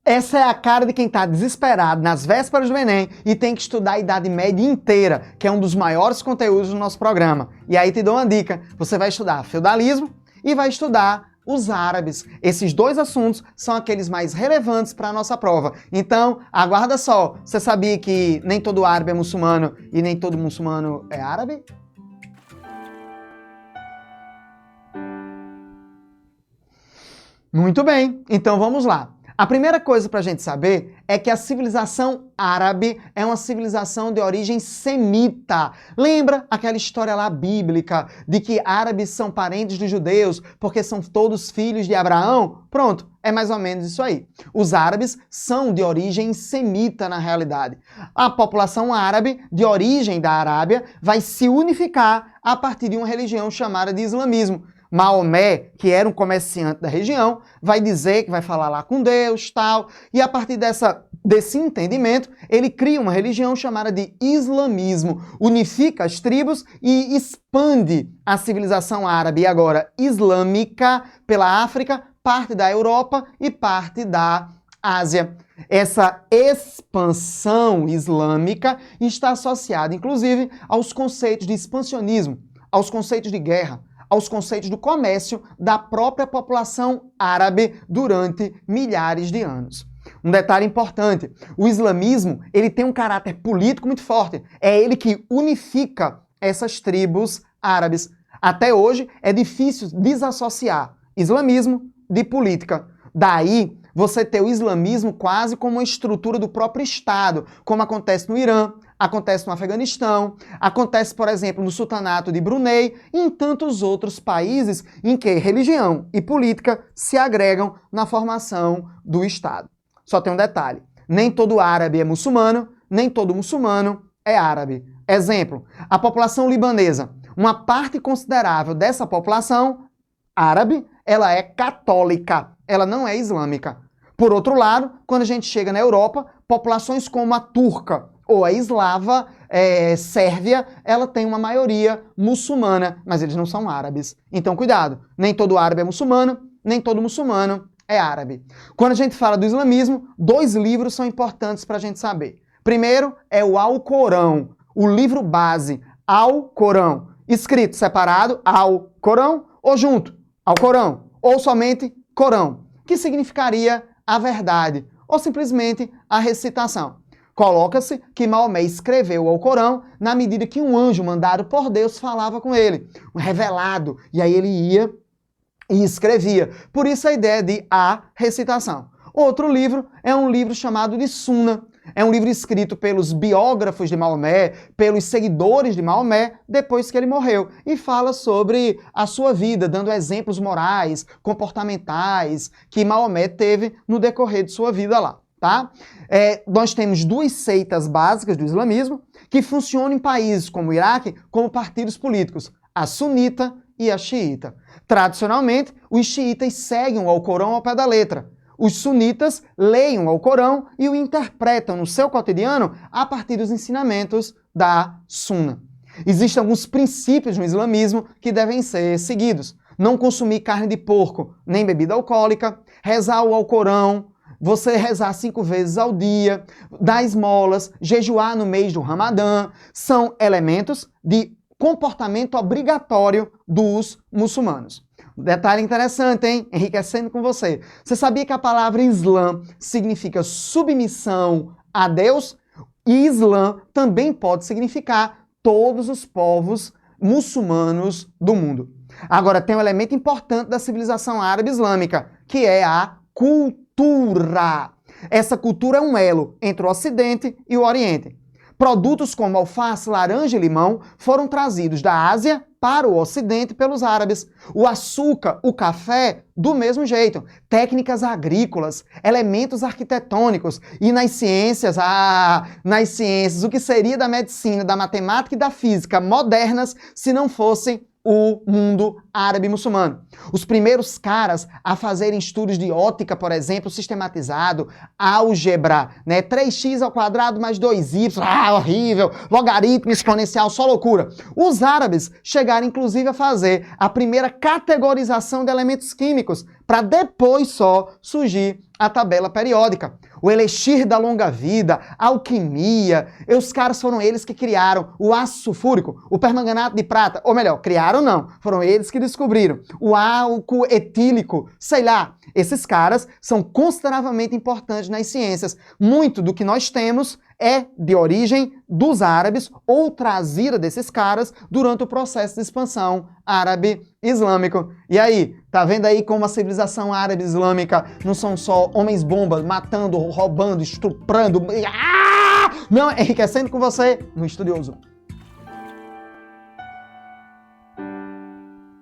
Essa é a cara de quem está desesperado nas vésperas do Enem e tem que estudar a Idade Média inteira, que é um dos maiores conteúdos do nosso programa. E aí te dou uma dica, você vai estudar feudalismo e vai estudar os árabes. Esses dois assuntos são aqueles mais relevantes para a nossa prova. Então, aguarda só, você sabia que nem todo árabe é muçulmano e nem todo muçulmano é árabe? Muito bem, então vamos lá. A primeira coisa para a gente saber é que a civilização árabe é uma civilização de origem semita. Lembra aquela história lá bíblica de que árabes são parentes dos judeus porque são todos filhos de Abraão? Pronto, é mais ou menos isso aí. Os árabes são de origem semita na realidade. A população árabe, de origem da Arábia, vai se unificar a partir de uma religião chamada de islamismo. Maomé, que era um comerciante da região, vai dizer que vai falar lá com Deus, tal, e a partir desse entendimento, ele cria uma religião chamada de islamismo, unifica as tribos e expande a civilização árabe, e agora islâmica, pela África, parte da Europa e parte da Ásia. Essa expansão islâmica está associada, inclusive, aos conceitos de expansionismo, aos conceitos de guerra, aos conceitos do comércio da própria população árabe durante milhares de anos. Um detalhe importante, o islamismo ele tem um caráter político muito forte. É ele que unifica essas tribos árabes. Até hoje é difícil desassociar islamismo de política. Daí você ter o islamismo quase como uma estrutura do próprio Estado, como acontece no Irã, acontece no Afeganistão, acontece, por exemplo, no Sultanato de Brunei e em tantos outros países em que religião e política se agregam na formação do Estado. Só tem um detalhe, nem todo árabe é muçulmano, nem todo muçulmano é árabe. Exemplo, a população libanesa, uma parte considerável dessa população árabe, ela é católica, ela não é islâmica. Por outro lado, quando a gente chega na Europa, populações como a turca ou a eslava, sérvia, ela tem uma maioria muçulmana, mas eles não são árabes. Então, cuidado, nem todo árabe é muçulmano, nem todo muçulmano é árabe. Quando a gente fala do islamismo, dois livros são importantes para a gente saber. Primeiro é o Alcorão, o livro base, Alcorão, escrito separado, Alcorão, ou junto, Alcorão, ou somente Corão, que significaria a verdade, ou simplesmente a recitação. Coloca-se que Maomé escreveu o Alcorão na medida que um anjo mandado por Deus falava com ele, um revelado, e aí ele ia e escrevia. Por isso a ideia de a recitação. Outro livro é um livro chamado de Sunna. É um livro escrito pelos biógrafos de Maomé, pelos seguidores de Maomé, depois que ele morreu. E fala sobre a sua vida, dando exemplos morais, comportamentais, que Maomé teve no decorrer de sua vida lá. Tá? Nós temos duas seitas básicas do islamismo que funcionam em países como o Iraque como partidos políticos, a sunita e a xiita. Tradicionalmente, os xiitas seguem o Alcorão ao pé da letra. Os sunitas leem o Alcorão e o interpretam no seu cotidiano a partir dos ensinamentos da Sunna. Existem alguns princípios no islamismo que devem ser seguidos. Não consumir carne de porco nem bebida alcoólica, rezar o Alcorão, você rezar 5 vezes ao dia, dar esmolas, jejuar no mês do Ramadã, são elementos de comportamento obrigatório dos muçulmanos. Detalhe interessante, hein? Enriquecendo com você. Você sabia que a palavra Islã significa submissão a Deus? E Islã também pode significar todos os povos muçulmanos do mundo. Agora, tem um elemento importante da civilização árabe islâmica, que é a cultura. Essa cultura é um elo entre o Ocidente e o Oriente. Produtos como alface, laranja e limão foram trazidos da Ásia para o Ocidente pelos árabes. O açúcar, o café, do mesmo jeito. Técnicas agrícolas, elementos arquitetônicos. E nas ciências, o que seria da medicina, da matemática e da física modernas se não fossem o mundo árabe muçulmano. Os primeiros caras a fazerem estudos de ótica, por exemplo, sistematizado, álgebra, né? 3x² mais 2y, horrível, logaritmo exponencial, só loucura. Os árabes chegaram, inclusive, a fazer a primeira categorização de elementos químicos, para depois só surgir a tabela periódica. O elixir da longa vida, a alquimia, e os caras foram eles que criaram o ácido sulfúrico, o permanganato de prata, ou melhor, criaram não, foram eles que descobriram o álcool etílico, sei lá. Esses caras são consideravelmente importantes nas ciências. Muito do que nós temos é de origem dos árabes ou trazida desses caras durante o processo de expansão árabe-islâmico. E aí, tá vendo aí como a civilização árabe-islâmica não são só homens-bomba matando, roubando, estuprando, não, enriquecendo com você no Estudioso.